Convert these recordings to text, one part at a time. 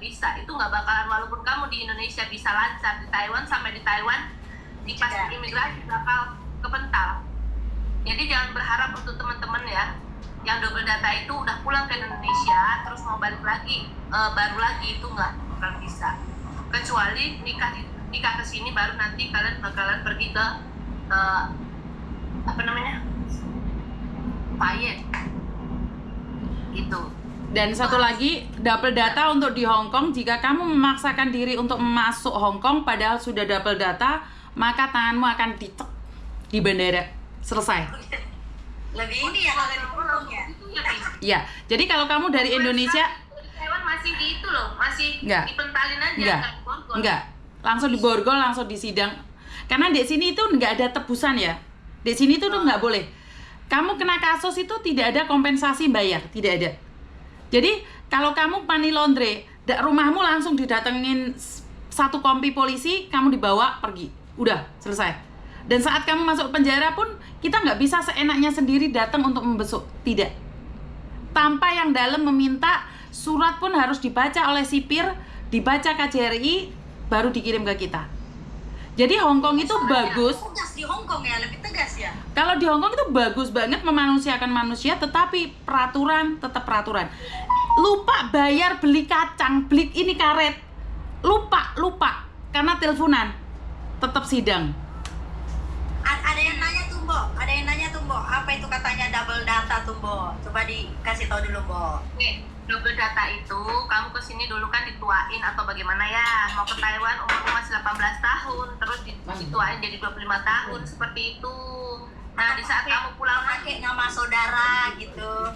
bisa. Itu nggak bakalan, walaupun kamu di Indonesia bisa lancar, di Taiwan sampai di Taiwan di pas imigrasi bakal kepental. Jadi jangan berharap untuk teman-teman ya yang double data itu udah pulang ke Indonesia terus mau balik lagi baru lagi, itu nggak bakal bisa. Kecuali nikah ke sini baru nanti kalian bakalan pergi ke payet gitu. Dan satu lagi, double data untuk di Hong Kong, jika kamu memaksakan diri untuk masuk Hong Kong padahal sudah double data, maka tanganmu akan dicek di bandara. Selesai. Lebih ini ya kalau di Hong Kong ya. Ya, jadi kalau kamu dari Indonesia, Taiwan masih di itu loh, masih Enggak. dipentalin aja, diborgol. Enggak, langsung diborgol, langsung disidang. Karena di sini itu nggak ada tebusan ya. Di sini itu tuh nggak boleh. Kamu kena kasus itu tidak ada kompensasi bayar, tidak ada. Jadi kalau kamu money laundry, rumahmu langsung didatengin satu kompi polisi, kamu dibawa pergi, udah selesai. Dan saat kamu masuk penjara pun kita nggak bisa seenaknya sendiri datang untuk membesuk, tidak. Tanpa yang dalam meminta, surat pun harus dibaca oleh sipir, dibaca KJRI, baru dikirim ke kita. Jadi Hong Kong itu bagus. Tegas di Hong Kong ya, lebih tegas ya. Kalau di Hong Kong itu bagus banget memanusiakan manusia, tetapi peraturan tetap peraturan. Lupa bayar beli kacang, beli ini karet. Lupa karena teleponan. Tetap sidang. Ada yang nanya tuh, Mbok, apa itu katanya double data tuh, Mbok? Coba dikasih tahu dulu, Mbok. Nih, double data itu kamu kesini dulu kan dituain atau bagaimana ya, mau ke Taiwan umur masih 18 tahun terus dituain jadi 25 tahun seperti itu. Nah di saat kamu pulang pakai nama saudara gitu,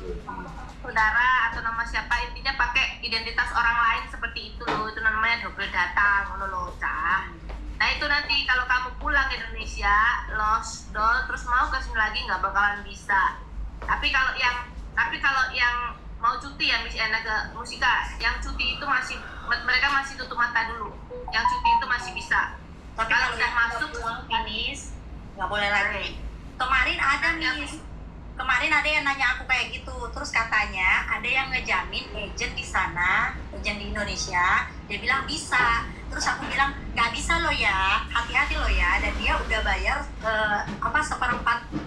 saudara atau nama siapa, intinya pakai identitas orang lain seperti itu loh, itu namanya double data ngono loh, Cah. Nah itu nanti kalau kamu pulang ke Indonesia lost terus mau ke sini lagi nggak bakalan bisa. Tapi kalau yang mau cuti ya misalnya ke Musika, yang cuti itu mereka masih tutup mata dulu. Yang cuti itu masih bisa. Tapi kalau udah masuk finish nggak boleh lagi. Kemarin ada yang nanya aku kayak gitu, terus katanya ada yang ngejamin agent di sana, agent di Indonesia, dia bilang bisa. Terus aku bilang nggak bisa loh ya, hati-hati loh ya. Dan dia udah bayar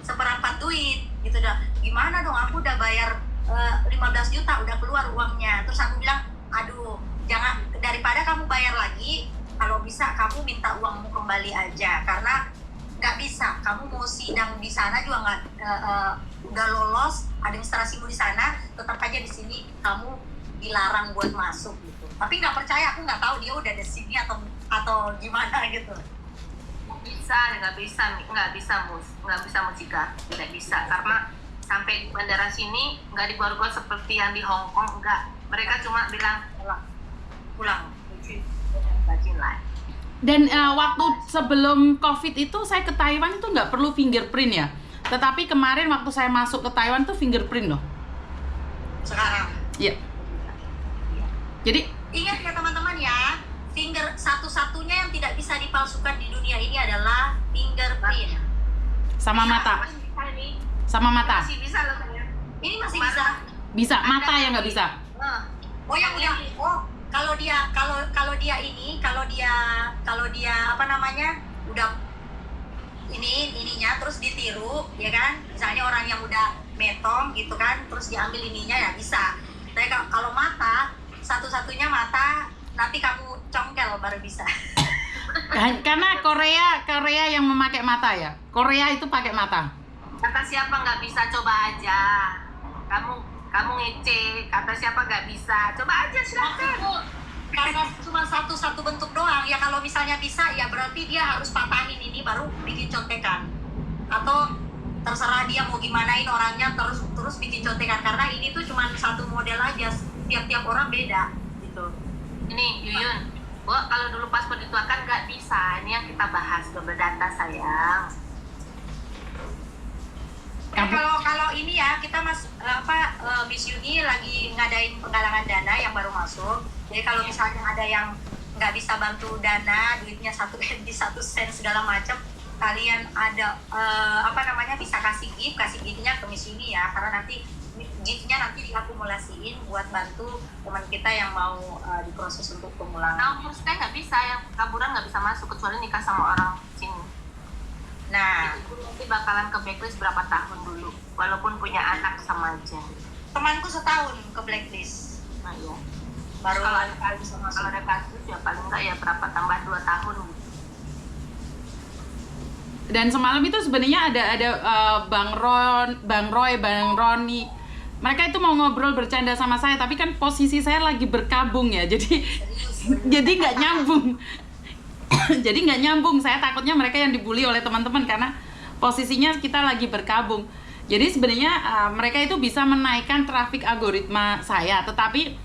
seperempat duit gitu dah. Gimana dong, aku udah bayar 15 juta udah keluar uangnya. Terus aku bilang, aduh, jangan, daripada kamu bayar lagi, kalau bisa kamu minta uangmu kembali aja, karena nggak bisa, kamu mau sidang di sana juga nggak, udah lolos administrasimu di sana, tetap aja di sini kamu dilarang buat masuk gitu. Tapi nggak percaya, aku nggak tahu dia udah di sini atau gimana gitu. nggak bisa Musika, tidak bisa, karena sampai di bandara sini nggak diborgol seperti yang di Hong Kong, enggak. Mereka cuma bilang pulang, bacinlah. Dan waktu sebelum COVID itu saya ke Taiwan itu nggak perlu fingerprint ya. Tetapi kemarin waktu saya masuk ke Taiwan tuh fingerprint loh. Sekarang. Iya. Jadi ingat ya teman-teman ya, satu-satunya yang tidak bisa dipalsukan di dunia ini adalah fingerprint. Sama mata. Sama mata. Masih bisa loh saya. Ini masih bisa. Bisa, mata yang nggak bisa. Oh yang udah. Oh kalau dia apa namanya udah ininya terus ditiru ya kan, misalnya orang yang udah metong gitu kan, terus diambil ininya ya bisa. Tapi kalau mata, satu-satunya mata nanti kamu congkel baru bisa. Karena Korea yang memakai mata ya. Korea itu pakai mata. Kata siapa nggak bisa, coba aja. Kamu ngece, kata siapa nggak bisa, coba aja silakan. Karena cuma satu bentuk doang ya, kalau misalnya bisa ya berarti dia harus patahin ini baru bikin contekan, atau terserah dia mau gimanain orangnya terus bikin contekan, karena ini tuh cuma satu model aja, tiap orang beda gitu. Ini Yuyun, kalau dulu paspor dituakan nggak bisa, ini yang kita bahas double data sayang. Kalau ini ya kita Miss Yuni lagi ngadain penggalangan dana yang baru masuk. Jadi kalau misalnya ada yang nggak bisa bantu dana, duitnya di 1 sen segala macam, kalian ada bisa kasih giftnya ke Miss Yuni ya, karena nanti gift-nya nanti diakumulasiin buat bantu teman kita yang mau diproses untuk pemulangan. Nah, umur saya nggak bisa, yang kaburan nggak bisa masuk kecuali nikah sama orang sini. Nah, Itu nanti bakalan ke blacklist berapa tahun dulu, walaupun punya anak sama aja. temanku setahun ke blacklist. Nah ya. Baru Kalau ada bisa kalau masuk. ada kasus ya paling nggak ya berapa tambah 2 tahun. Dan semalam itu sebenarnya ada Bang Roy, Bang Roni. Mereka itu mau ngobrol bercanda sama saya, tapi kan posisi saya lagi berkabung ya, jadi nggak nyambung. Jadi nggak nyambung. Saya takutnya mereka yang dibully oleh teman-teman karena posisinya kita lagi berkabung. Jadi sebenarnya mereka itu bisa menaikkan traffic algoritma saya, tetapi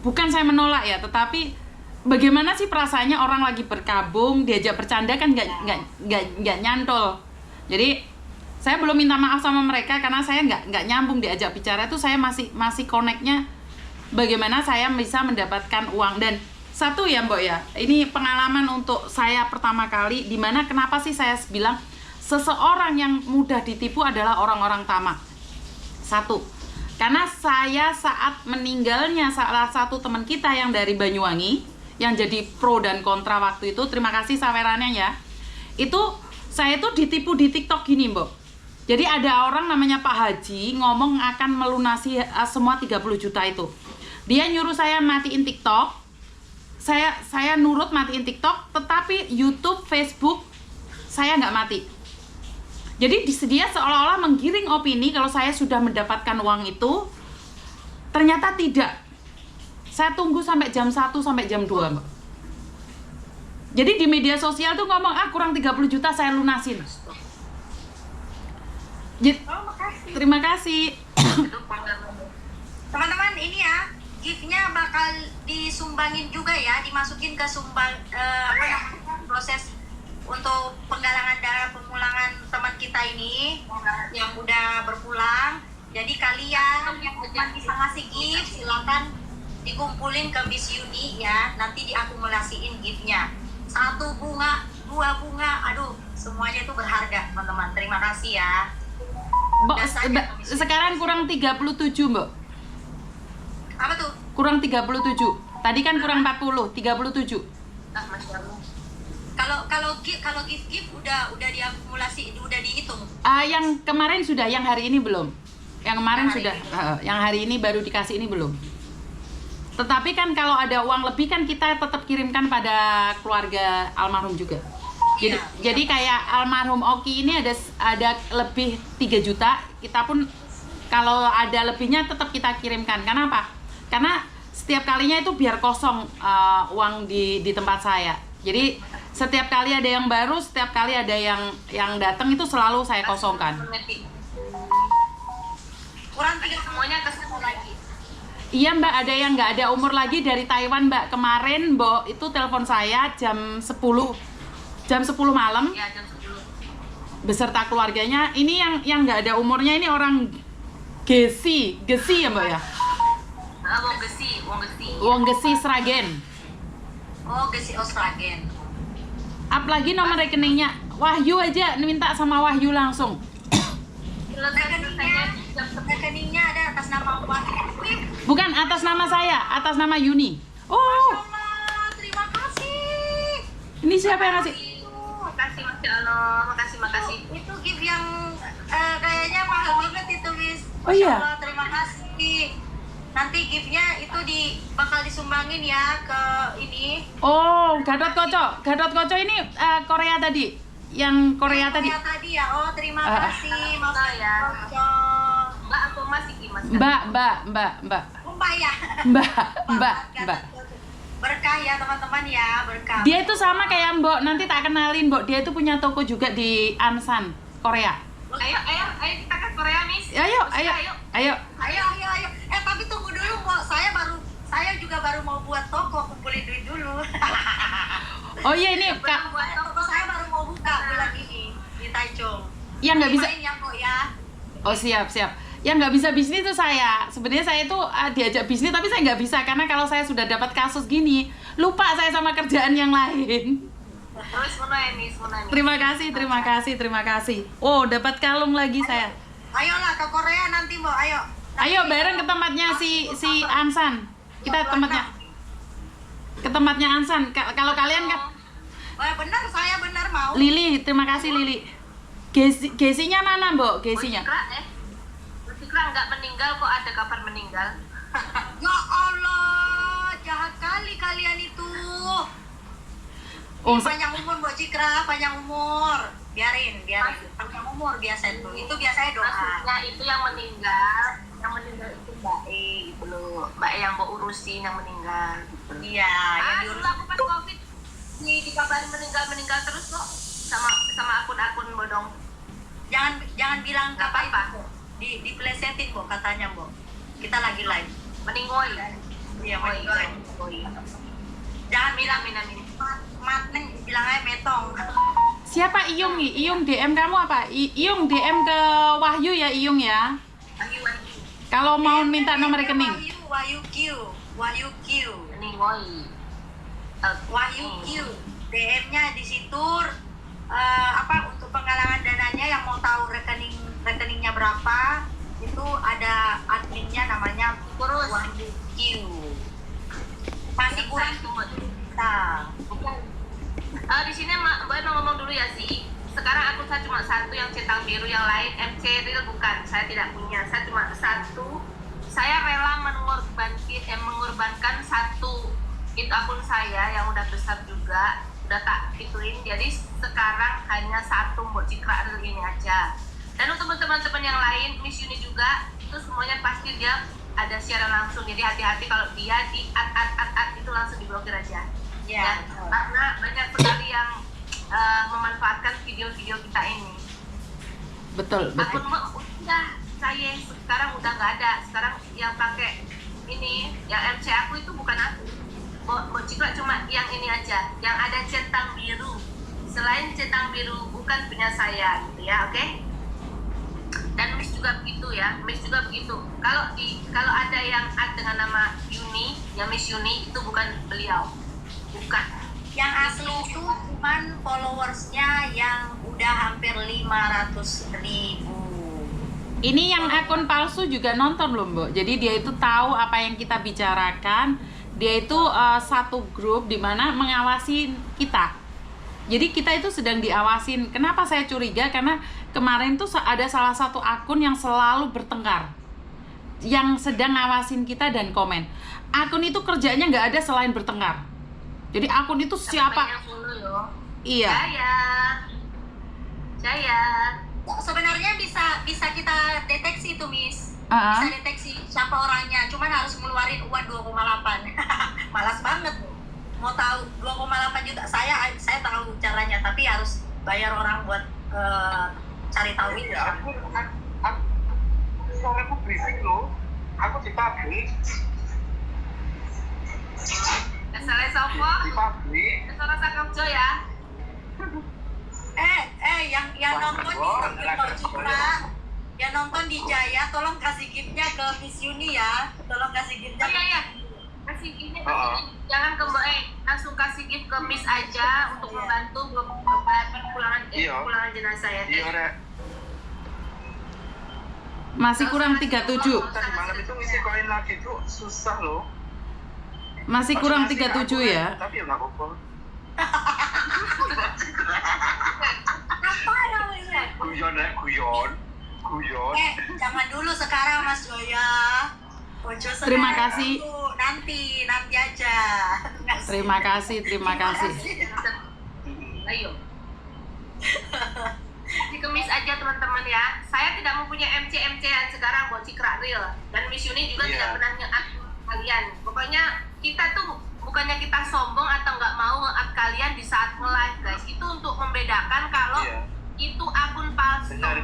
bukan saya menolak ya, tetapi bagaimana sih perasaannya orang lagi berkabung diajak bercanda kan nggak nyantol. Jadi saya belum minta maaf sama mereka karena saya nggak nyambung diajak bicara itu. Saya masih connect-nya bagaimana saya bisa mendapatkan uang. Dan satu ya Mbok ya, ini pengalaman untuk saya pertama kali, dimana kenapa sih saya bilang seseorang yang mudah ditipu adalah orang-orang tamak. Satu, karena saya saat meninggalnya salah satu teman kita yang dari Banyuwangi, yang jadi pro dan kontra waktu itu, terima kasih sawerannya ya, itu saya tuh ditipu di TikTok gini Mbok. Jadi ada orang namanya Pak Haji ngomong akan melunasi semua 30 juta itu. Dia nyuruh saya matiin TikTok, saya nurut matiin TikTok, tetapi YouTube, Facebook saya nggak mati. Jadi dia seolah-olah menggiring opini kalau saya sudah mendapatkan uang itu, ternyata tidak. Saya tunggu sampai jam 1 sampai jam 2 Mbak. Jadi di media sosial tuh ngomong kurang 30 juta saya lunasin. Makasih. Terima kasih. Itu pengalaman. Teman-teman, ini ya, gift-nya bakal disumbangin juga ya, dimasukin ke proses untuk penggalangan dana pemulangan teman kita ini yang udah berpulang. Jadi kalian yang bisa ngasih gift silakan dikumpulin ke Miss Yuni ya, nanti diakumulasiin gift-nya. 1 bunga, 2 bunga, aduh semuanya itu berharga teman-teman. Terima kasih ya. Mbak, sekarang kurang 37 Mbak. Apa tuh? Kurang 37. Tadi kan kurang 40, 37. Ah, Masya Allah. Kalau gift udah diakumulasi, udah dihitung. Yang kemarin sudah, yang hari ini belum. Yang kemarin Hari sudah, ini. yang hari ini baru dikasih ini belum. Tetapi kan kalau ada uang lebih kan kita tetap kirimkan pada keluarga almarhum juga. Jadi, Iya. jadi kayak almarhum Oki ini ada lebih 3 juta, kita pun kalau ada lebihnya tetap kita kirimkan. Karena apa? Karena setiap kalinya itu biar kosong uang di tempat saya. Jadi setiap kali ada yang baru, setiap kali ada yang datang itu selalu saya kosongkan. Kurang 3 Semuanya ke situ lagi. Iya Mbak, ada yang nggak ada umur lagi dari Taiwan Mbak. Kemarin Mbak itu telepon saya jam 10 malam Ya jam 10. beserta keluarganya. Ini yang nggak ada umurnya ini orang Gesi ya Mbak ya. Wong Gesi. Wong Gesi Sragen. Oh, Gesi Austragen. Apalagi nomor rekeningnya Wahyu aja, minta sama Wahyu langsung. Rekeningnya ada atas nama Wahyu. Bukan atas nama saya, atas nama Yuni. Oh, Allah, terima kasih. ini siapa yang ngasih? Makasih Masya Allah. Makasih. Itu gift yang kayaknya mahal banget itu, Miss. Oh, iya? Allah, terima kasih. Nanti giftnya itu bakal disumbangin ya ke ini. Oh, Gatot Koco ini Korea tadi. Yang Korea tadi. Korea tadi ya. Oh, terima kasih Mas ya. Koco. Mbak aku masih Mas. Mbak. Lupa ya. Mbak. Berkah ya teman-teman ya, berkah. Dia itu sama kayak Mbok, nanti tak kenalin Mbok. Dia itu punya toko juga di Ansan, Korea. Ayo kita ke Korea, Miss. Ayo. Ayo. Tapi tunggu dulu, Mbok. Saya juga baru mau buat toko, kumpulin duit dulu. Oh iya ini Kak, Buat toko saya baru mau buka bulan ini di Taichung. yang nggak bisa. Main ya, Mbok ya. Oh siap. Yang nggak bisa bisnis itu saya. Sebenarnya saya itu diajak bisnis tapi saya nggak bisa karena kalau saya sudah dapat kasus gini, lupa saya sama kerjaan yang lain. Terus Miss. Terima kasih. Oh, dapat kalung lagi saya. Ayolah ke Korea nanti, Mbok. Ayo. Ayo bareng ke tempatnya si Ansan. Kita ke tempatnya Ansan. Kalau kalian kan Wah, benar, saya benar mau. Lili, terima kasih Lili. Gesinya mana, Mbok? Gesinya. Cikra nggak meninggal kok, ada kabar meninggal. Ya Allah, jahat kali kalian itu. Oh, Panjang umur Mbak Cikra, panjang umur. Biarin. Panjang umur biasa itu. Itu biasanya doa. Maksudnya itu yang meninggal itu Mbak E gitu loh. Mbak E yang mau urusin yang meninggal gitu. Iya, yang Dulu diurus. aku pas Covid dikabarin meninggal terus kok sama akun-akun bodong. Jangan bilang Nggak kata apa-apa. itu. Diplesetin, Mbok, katanya, Mbok. Kita lagi live. Meninggoy. Iya, meninggoy. Jangan bilang Amin. mateng, bilang aja metong. siapa Iyung nih? Iyung DM kamu apa? Iyung DM ke Wahyu ya, Iyung ya. Wahyu. Kalau mau minta nomor rekening. Wahyu Q. Meninggoy. Wahyu Q. DM-nya di situ untuk penggalangan dananya yang mau tahu rekeningnya berapa, itu ada adminnya namanya Terus Wahyu Q. Masih kurang kita. di sini Mbak mau ngomong dulu ya sih. Sekarang akun saya cuma satu yang centang biru, yang lain MC real bukan. Saya tidak punya. Saya cuma satu. Saya rela mengorbankan satu itu akun saya yang udah besar juga, udah tak ituin. Jadi sekarang hanya satu Mbok Cikra Real ini aja. Dan untuk teman-teman yang lain, Miss Yuni juga, itu semuanya pasti dia ada siaran langsung. Jadi hati-hati kalau dia di at itu langsung diblokir aja. Ya. Karena banyak sekali yang memanfaatkan video-video kita ini. Betul. Akun udah saya sekarang udah nggak ada. Sekarang yang pakai ini, yang MC aku itu bukan aku. Mbok Cikra cuma yang ini aja, yang ada centang biru. Selain centang biru bukan punya saya, gitu ya, oke? Dan Miss juga begitu ya, Miss juga begitu. Kalau ada yang add dengan nama Yuni, ya Miss Yuni itu bukan beliau, bukan. Yang asli itu cuman followersnya yang udah hampir 500.000. Ini yang akun palsu juga nonton loh, Mbok. Jadi dia itu tahu apa yang kita bicarakan. Dia itu satu grup di mana mengawasi kita. Jadi kita itu sedang diawasin. Kenapa saya curiga? Karena kemarin tuh ada salah satu akun yang selalu bertengkar, yang sedang ngawasin kita dan komen. Akun itu kerjanya nggak ada selain bertengkar. Jadi akun itu siapa? Iya. Saya. Sebenarnya bisa kita deteksi itu, Miss. Bisa deteksi siapa orangnya. Cuman harus ngeluarin uang 2,8. Malas banget. Mau tahu 2,8 juta, saya tahu caranya, tapi harus bayar orang buat cari tahu itu. Aku suaraku berisik loh. Aku di pabrik. Salah sopo? Di pabrik. Salah sakapjo ya. Yang nonton di Cikra, yang nonton di Jaya, tolong kasih giftnya ke Miss Yuni ya. Tolong kasih giftnya. Iya. Kasih giftnya jangan ke Mbak E, langsung kasih gift ke Miss aja untuk membantu perpulangan jenazah ya. Iya, Rek. Masih kurang 37. Tadi malam itu ngisi koin lagi tuh susah loh. Masih kurang 37 ya. Tapi ya nggak apa-apa. Apa namanya? Guyon, Rek, guyon. Jangan dulu sekarang, Mas Joya. Ojo Terima sekarang. kasih. Nanti aja. Terima kasih. Ayo. Dikemis aja teman-teman ya. Saya tidak mempunyai MC-an sekarang buat Cikra Real. Dan Miss Yuni juga tidak pernah nge-up kalian. Pokoknya kita tuh bukannya kita sombong atau nggak mau nge-up kalian di saat nge-live, guys. Itu untuk membedakan kalau itu akun palsu. Benar.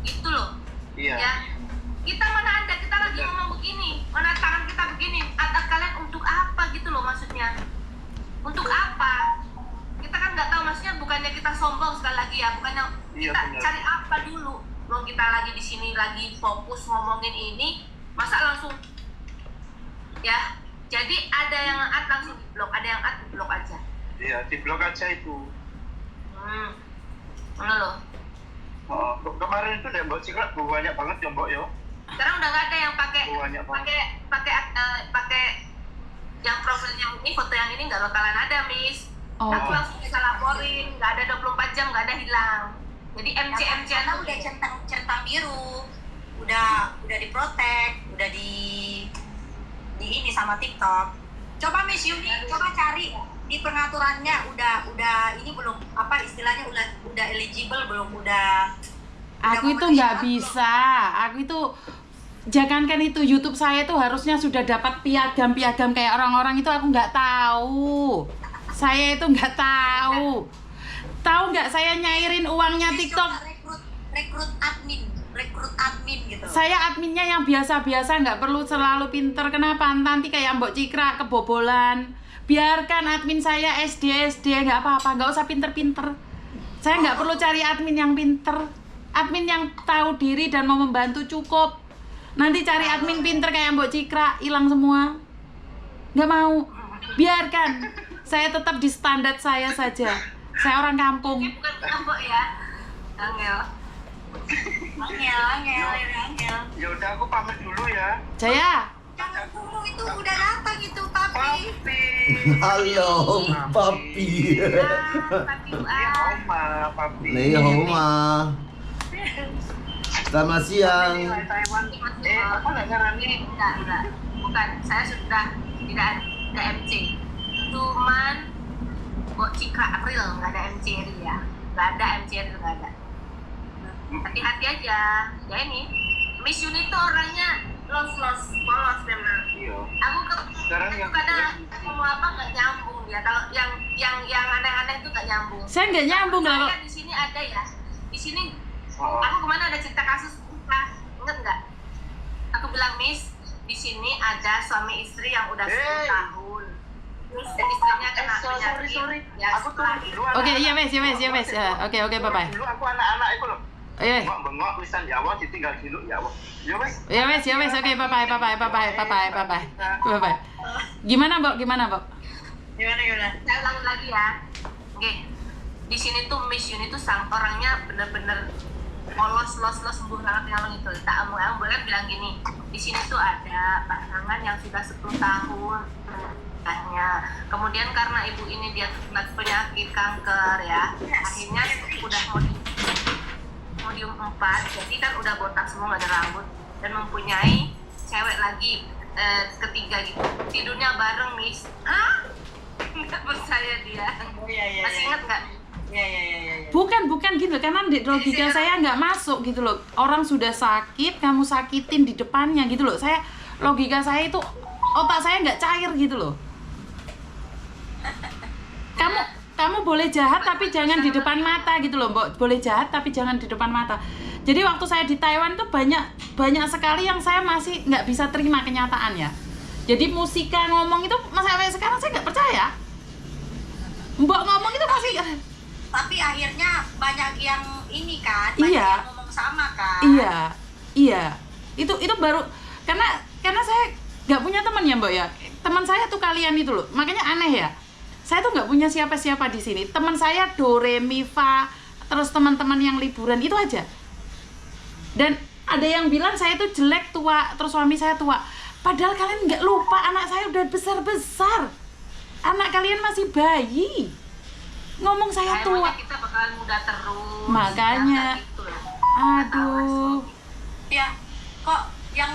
Itu loh. Iya. Ya. Kita mana ada, kita lagi ngomong begini, mana tangan kita begini, at kalian untuk apa gitu loh maksudnya? Untuk apa? Kita kan nggak tahu, maksudnya bukannya kita sombong sekali lagi ya, bukannya kita cari apa dulu. Loh, kita lagi di sini lagi fokus ngomongin ini, masa langsung ya? Jadi ada yang nge-add langsung di blok, ada yang add di blok aja. Iya, di blok aja itu. Mana loh? Kemarin itu deh Mbak Cikra banyak banget ya Mbak ya. Sekarang udah nggak ada yang pakai Banyak banget. pakai yang profilnya ini, foto yang ini nggak bakalan ada, Miss. Oh, Aku oke. langsung bisa laporin, nggak ada 24 jam, nggak ada hilang. Jadi MC karena udah centang biru, udah diprotek, udah di ini sama TikTok. Coba Miss Yuni, coba cari di pengaturannya udah ini belum, apa istilahnya, udah eligible belum, udah Aku itu memenuhi nggak syarat bisa. Aku itu jangankan itu, YouTube saya itu harusnya sudah dapat piagam-piagam kayak orang-orang itu, aku nggak tahu. Saya itu nggak tahu. Tahu nggak saya nyairin uangnya belum. Miss, TikTok? coba rekrut admin gitu. Saya adminnya yang biasa-biasa, nggak perlu selalu pinter. Kenapa? Nanti kayak Mbok Cikra kebobolan. Biarkan admin saya SD, nggak apa-apa, nggak usah pinter-pinter. Saya nggak perlu cari admin yang pinter. Admin yang tahu diri dan mau membantu cukup. Nanti cari admin pinter kayak Mbok Cikra, hilang semua. Nggak mau. Biarkan. Saya tetap di standar saya saja. Saya orang kampung. ini bukan Mbok ya, Angel. Angel. Ya udah aku pamit dulu ya. Jaya. Jangan dulu, itu udah datang itu papi. Papi. Halo, papi. Papi Iya, Oma, papi. Nih, Homa. Selamat siang. Ini Taiwan. Apa nggak nyarani? Enggak, bukan. Saya sudah tidak ada MC. Cuman Mbok Cikra April nggak ada MC ya, nggak ada MC nggak ada. Hati-hati aja. Ya ini, Miss Yuni itu orangnya polos memang. Iya. Aku Sekarang yang kadang ngomong apa nggak nyambung ya. Kalau yang aneh-aneh itu nggak nyambung. Saya nggak nyambung kalau Saya di sini ada ya. Di sini Oh. aku kemana ada cerita kasus inget nggak? Aku bilang, Miss, di sini ada suami istri yang udah 10 Hey. tahun. Terus istrinya kena sorry. penyakit. Ya, Aku setelah turun itu. dulu. Oke, iya wes. Ya, oke, bye-bye. Dulu aku anak-anak itu loh. Iya. Bengok tulisan Jawa ditinggal dulu ya, Wah. Ya wes. Ya wes, oke, bye-bye. Gimana, Mbok? Gimana? Saya ulangi lagi ya. Oke. Di sini tuh Miss Yuni tuh orangnya bener-bener polos sembuh banget ngalung itu. Tak omong boleh bilang gini. Di sini tuh ada pasangan yang sudah 10 tahun nikahnya. Kemudian karena ibu ini dia kena penyakit kanker ya. Akhirnya udah modium 4, jadi kan udah botak semua, nggak ada rambut, dan mempunyai cewek lagi ketiga gitu. Tidurnya bareng, Miss. Hah? Nggak percaya dia. Masih ingat nggak? Bukan gitu, karena di logika saya nggak masuk gitu loh. Orang sudah sakit, kamu sakitin di depannya gitu loh. Logika saya itu, otak saya nggak cair gitu loh. Kamu boleh jahat tapi jangan di depan mata gitu loh, Mbok. Boleh jahat tapi jangan di depan mata. Jadi waktu saya di Taiwan tuh banyak sekali yang saya masih nggak bisa terima kenyataannya. Jadi Musika ngomong itu sampai sekarang saya nggak percaya. Mbok ngomong itu masih Tapi akhirnya banyak yang ini kan, Iya. yang ngomong sama kan. Iya. Itu baru karena saya nggak punya teman ya, Mbok ya. Teman saya tuh kalian itu loh. Makanya aneh ya. Saya tuh nggak punya siapa-siapa di sini. Teman saya do, re, mi, fa, terus teman-teman yang liburan itu aja. Dan ada yang bilang saya tuh jelek, tua, terus suami saya tua. Padahal kalian nggak lupa anak saya udah besar-besar. Anak kalian masih bayi. Ngomong saya tua. Emangnya kita bakalan muda terus. Makanya. Ya, gitu loh. Aduh. Ya, kok yang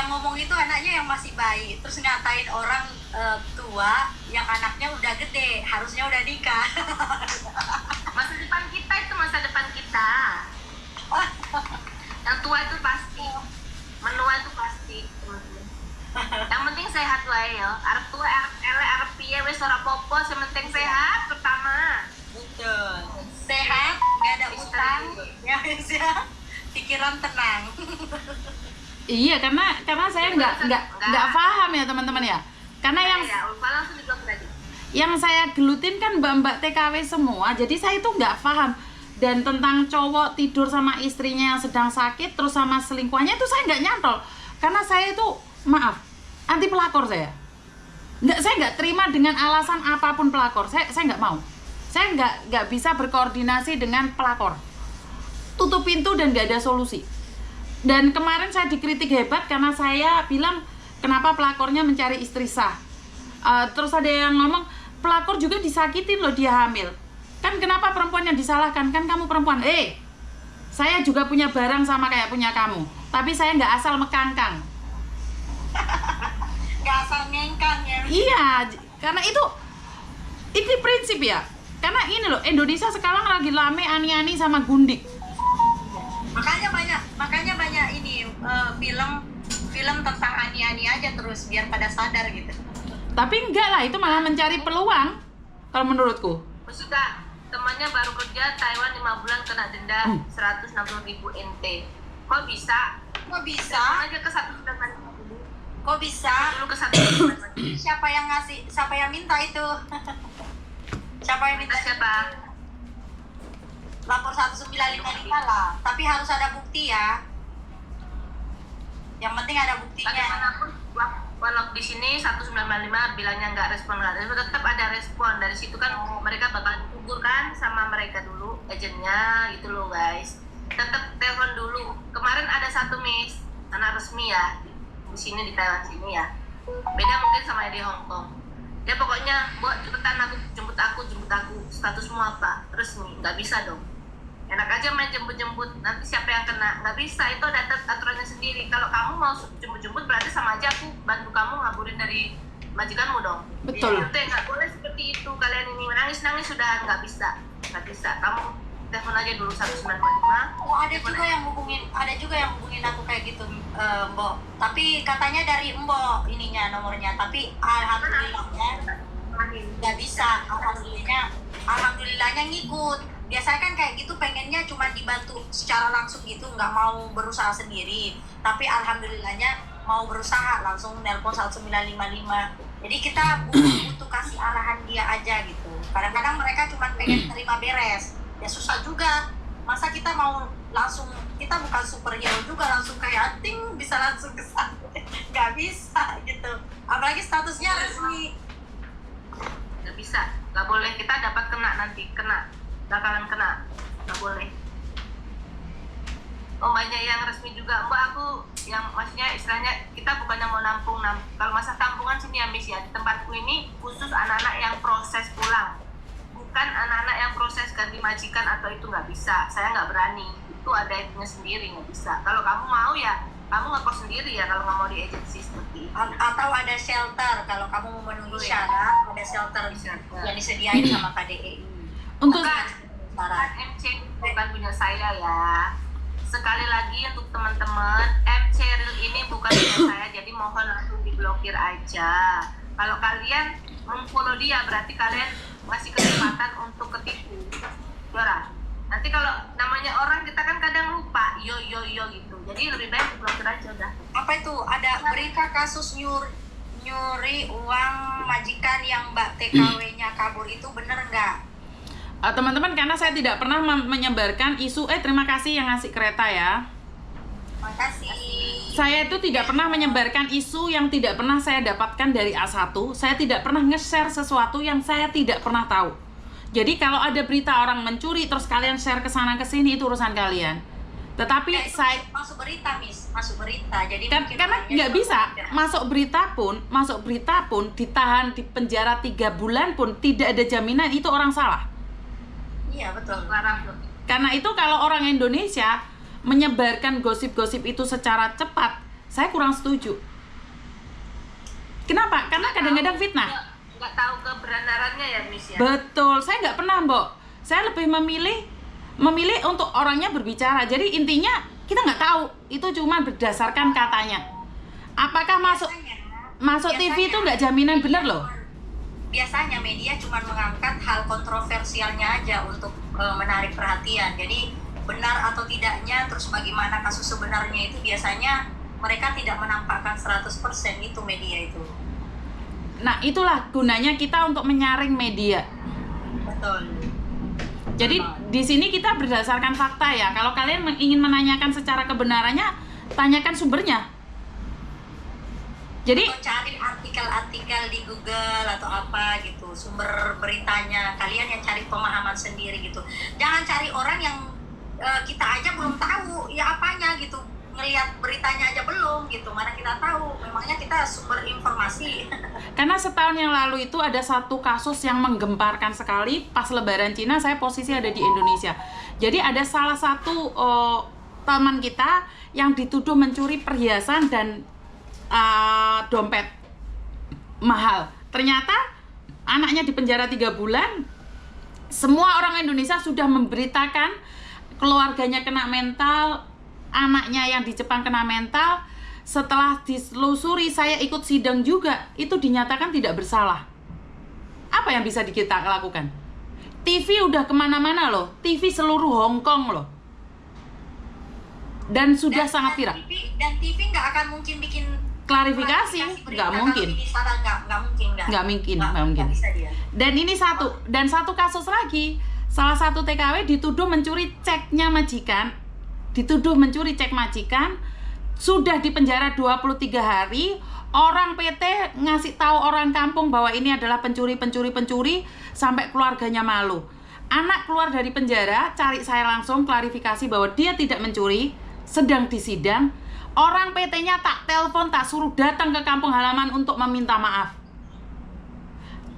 ngomong itu anaknya yang masih bayi, terus ngatain orang tua yang anaknya udah gede, harusnya udah nikah. Masa depan kita itu masa depan kita. Yang tua itu pasti, menua itu pasti. Yang penting sehat wae yo. Arep tua, arep elek, arep piye wis ora apa-apa, yang penting sehat pertama. Betul. Sehat, nggak ada utang, ya wis ya. Pikiran tenang. Iya, karena saya nggak paham ya teman-teman ya. Karena Ya, Ulfa langsung diblok tadi. yang saya gelutin kan mbak-mbak TKW semua, jadi saya itu nggak paham. Dan tentang cowok tidur sama istrinya yang sedang sakit terus sama selingkuhannya itu saya nggak nyantol, karena saya itu maaf anti pelakor saya nggak terima dengan alasan apapun pelakor. Saya nggak mau, saya nggak bisa berkoordinasi dengan pelakor. Tutup pintu dan nggak ada solusi. Dan kemarin saya dikritik hebat karena saya bilang kenapa pelakornya mencari istri sah. Terus ada yang ngomong pelakor juga disakitin loh dia hamil. Kan kenapa perempuan yang disalahkan? Kan kamu perempuan. Saya juga punya barang sama kayak punya kamu. Tapi saya nggak asal mekangkang. Nggak asal ngengkang ya. Iya, karena ini prinsip ya. Karena ini loh, Indonesia sekarang lagi rame ani-ani sama gundik. Makanya banyak ini film tentang ani-ani aja terus biar pada sadar gitu. Tapi enggak lah, itu malah mencari peluang kalau menurutku. Maksudnya temannya baru kerja Taiwan 5 bulan kena denda 160.000 NT. Kok bisa? Telepon Aja ke 195 dulu. Kok bisa? Dulu ke 195. Siapa yang ngasih? Siapa yang minta itu? Siapa yang minta? Siapa? Lapor 1955 lah. Tapi harus ada bukti ya. Yang penting ada buktinya. Bagaimanapun walau di sini 195 bilangnya nggak respon, tetap ada respon. Dari situ kan mereka bakal gugur kan sama mereka dulu agennya gitu loh guys. Tetap telepon dulu. Kemarin ada satu miss anak resmi ya di sini di Taiwan sini ya. Beda mungkin sama yang di Hong Kong. Dia pokoknya buat cepetan jemput aku. Statusmu apa? Resmi. Nggak bisa dong. Enak aja main jemput-jemput, nanti siapa yang kena? Nggak bisa, itu ada aturannya sendiri. Kalau kamu mau jemput-jemput berarti sama aja aku bantu kamu ngaburin dari majikanmu dong. Betul. Itu nggak boleh seperti itu. Kalian ini menangis-nangis sudah nggak bisa. Kamu telepon aja dulu 1955. Oh, ada juga yang hubungin aku kayak gitu, Mbok. Tapi katanya dari Mbok ininya nomornya. Tapi alhamdulillahnya nggak bisa. Alhamdulillahnya ngikut. Biasanya kan kayak gitu pengennya cuma dibantu secara langsung gitu, nggak mau berusaha sendiri. Tapi alhamdulillahnya mau berusaha, langsung nelpon 1955. Jadi kita butuh kasih arahan dia aja gitu. Kadang-kadang mereka cuma pengen terima beres. Ya susah juga. Masa kita mau langsung, kita bukan superhero juga langsung kayak ting bisa langsung ke sana. Nggak bisa gitu. Apalagi statusnya resmi. Nggak bisa, nggak boleh. Kita dapat bakalan kena, nggak boleh. Banyak yang resmi juga. Mbak, aku yang maksudnya istilahnya kita bukannya mau nampung. Kalau masa tampungan sini ya Miss ya, di tempatku ini khusus anak-anak yang proses pulang, bukan anak-anak yang proses ganti majikan atau itu nggak bisa. Saya nggak berani, itu ada itunya sendiri, nggak bisa. Kalau kamu mau ya kamu ngekos sendiri ya, kalau nggak mau di agensi seperti itu. Atau ada shelter, kalau kamu memenuhi syarat ada shelter yang disediain sama KDEI. Untuk MC bukan punya saya ya. Sekali lagi untuk teman-teman, MC Real ini bukan punya saya, jadi mohon langsung diblokir aja. Kalau kalian memfollow dia, berarti kalian masih kesempatan untuk ketipu. Yora, nanti kalau namanya orang kita kan kadang lupa, yo gitu. Jadi lebih baik diblokir aja udah. Apa itu? Ada berita kasus nyuri uang majikan yang Mbak TKW-nya kabur, itu bener nggak? teman-teman, karena saya tidak pernah menyebarkan isu terima kasih yang ngasih kereta ya. Makasih. Saya itu tidak pernah menyebarkan isu yang tidak pernah saya dapatkan dari A1. Saya tidak pernah nge-share sesuatu yang saya tidak pernah tahu. Jadi kalau ada berita orang mencuri terus kalian share ke sana ke sini, itu urusan kalian. Tetapi saya masuk berita, Miss, masuk berita. Jadi karena nggak bisa masuk berita pun ditahan di penjara 3 bulan pun tidak ada jaminan itu orang salah. Iya, betul. Karena itu kalau orang Indonesia menyebarkan gosip-gosip itu secara cepat, saya kurang setuju. Kenapa? Karena kadang-kadang fitnah. Nggak tahu kebenarannya ya, Miss ya. Betul, saya nggak pernah, Mbok. Saya lebih memilih untuk orangnya berbicara. Jadi intinya kita nggak tahu, itu cuma berdasarkan katanya. Apakah masuk TV itu nggak jaminan benar loh. Biasanya media cuma mengangkat hal kontroversialnya aja untuk menarik perhatian. Jadi benar atau tidaknya, terus bagaimana kasus sebenarnya itu biasanya mereka tidak menampakkan 100% itu media itu. Nah, itulah gunanya kita untuk menyaring media. Betul. Jadi di sini kita berdasarkan fakta ya. Kalau kalian ingin menanyakan secara kebenarannya, tanyakan sumbernya. Jadi cari artikel-artikel di Google atau apa gitu, sumber beritanya. Kalian yang cari pemahaman sendiri gitu. Jangan cari orang yang kita aja belum tahu ya apanya gitu. ngelihat beritanya aja belum gitu, mana kita tahu, memangnya kita sumber informasi. Karena setahun yang lalu itu ada satu kasus yang menggemparkan sekali. Pas Lebaran Cina, saya posisi ada di Indonesia. Jadi ada salah satu teman kita yang dituduh mencuri perhiasan dan dompet mahal. Ternyata anaknya dipenjara 3 bulan. Semua orang Indonesia sudah memberitakan keluarganya kena mental, anaknya yang di Jepang kena mental. Setelah diselusuri, saya ikut sidang juga, itu dinyatakan tidak bersalah. Apa yang bisa kita lakukan? TV udah kemana-mana loh, TV seluruh Hong Kong loh, dan sudah sangat viral. Dan TV nggak akan mungkin bikin Klarifikasi, nggak mungkin. Nggak mungkin. Bisa dia. Dan ini satu kasus lagi, salah satu TKW dituduh mencuri ceknya majikan, sudah dipenjara 23 hari. Orang PT ngasih tahu orang kampung bahwa ini adalah pencuri, sampai keluarganya malu. Anak keluar dari penjara, cari saya langsung klarifikasi bahwa dia tidak mencuri, sedang disidang. Orang PT-nya tak telepon, tak suruh datang ke kampung halaman untuk meminta maaf.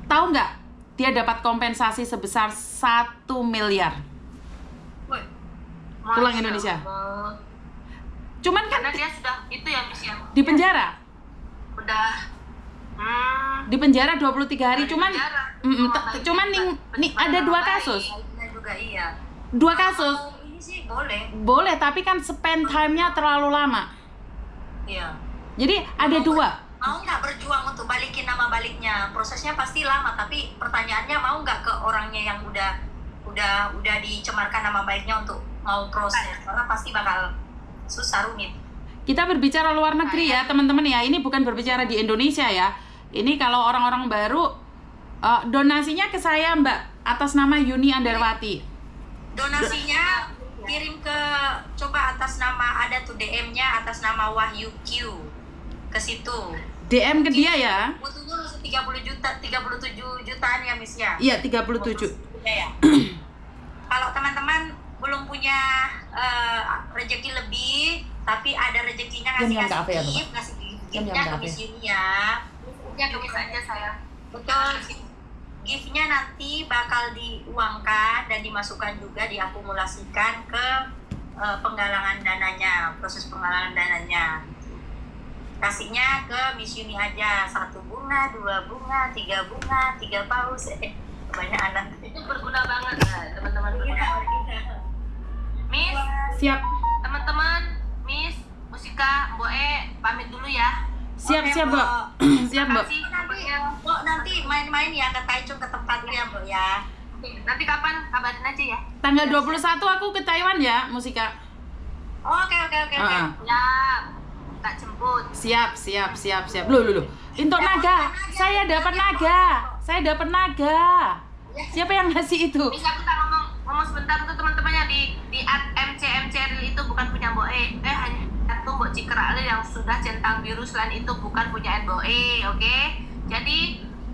Tahu nggak? Dia dapat kompensasi sebesar 1 miliar. Woi, Pulang Indonesia. Cuman kan Karena dia sudah itu ya Miss ya. di penjara. Udah Di penjara 23 hari, Di cuman penjara. cuman nih ada 2 kasus. Baiknya juga iya. 2 kasus. Kalau ini sih boleh. Boleh, tapi kan spend time-nya terlalu lama. Iya. Jadi ada 2. Mau nggak berjuang untuk balikin nama baliknya? Prosesnya pasti lama, tapi pertanyaannya mau nggak ke orangnya yang udah dicemarkan nama baiknya untuk mau proses? Karena pasti bakal susah, rumit. Kita berbicara luar negeri ya teman-teman ya, ini bukan berbicara di Indonesia ya. Ini kalau orang-orang baru, donasinya ke saya Mbak, atas nama Yuni Andarwati. Donasinya kirim ke, coba atas nama, ada tuh DM-nya atas nama Wahyu Q, ke situ. DM ke dia ya. Butuhnya masih 37 jutaan ya Miss ya? Iya 37. Ya. Kalau teman-teman belum punya rezeki lebih, tapi ada rezekinya Jam-jam ngasih kafe ya, Bapak? gift, ngasih Jam-jam giftnya ke kafe. Miss Yuni ya. ya kemis aja saya. Betul. Giftnya nanti bakal diuangkan dan dimasukkan juga, diakumulasikan ke penggalangan dananya, proses penggalangan dananya. Kasihnya ke Miss Yuni aja, 1 bunga, 2 bunga, 3 bunga, 3 paus. Banyak anak. Itu berguna banget ya teman-teman. Miss, Siap. teman-teman, Miss, Musika, Mbok pamit dulu ya. Siap, Oke, siap, Mbak. Siap, Mbak. Makasih Nanti, obatnya. nanti main-main ya ke Taichung, ke tempat lu ya, Mbak ya. Nanti kapan kabarin aja ya. Tanggal 21 aku ke Taiwan ya, Musika. Oke. Ah. Ya, tak jemput. Siap. Loh. Untuk naga. Saya dapat naga. Siapa yang ngasih itu? Bisa kita ngomong sebentar untuk teman-teman yang di MC Real itu bukan punya Mbok hanya satu Mbok Cikra yang sudah centang biru, selain itu bukan punya Mbok oke? Jadi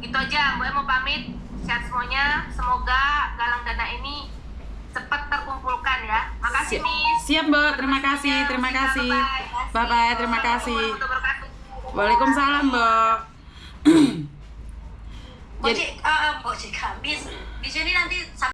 gitu aja, Mbok mau pamit. Sehat semuanya, semoga galang dana ini cepat terkumpulkan ya. Makasih Miss. Siap, Mbak. Terima kasih. Bye-bye. Terima kasih. Waalaikumsalam, Mbak. Mbak Cika, Miss, di sini nanti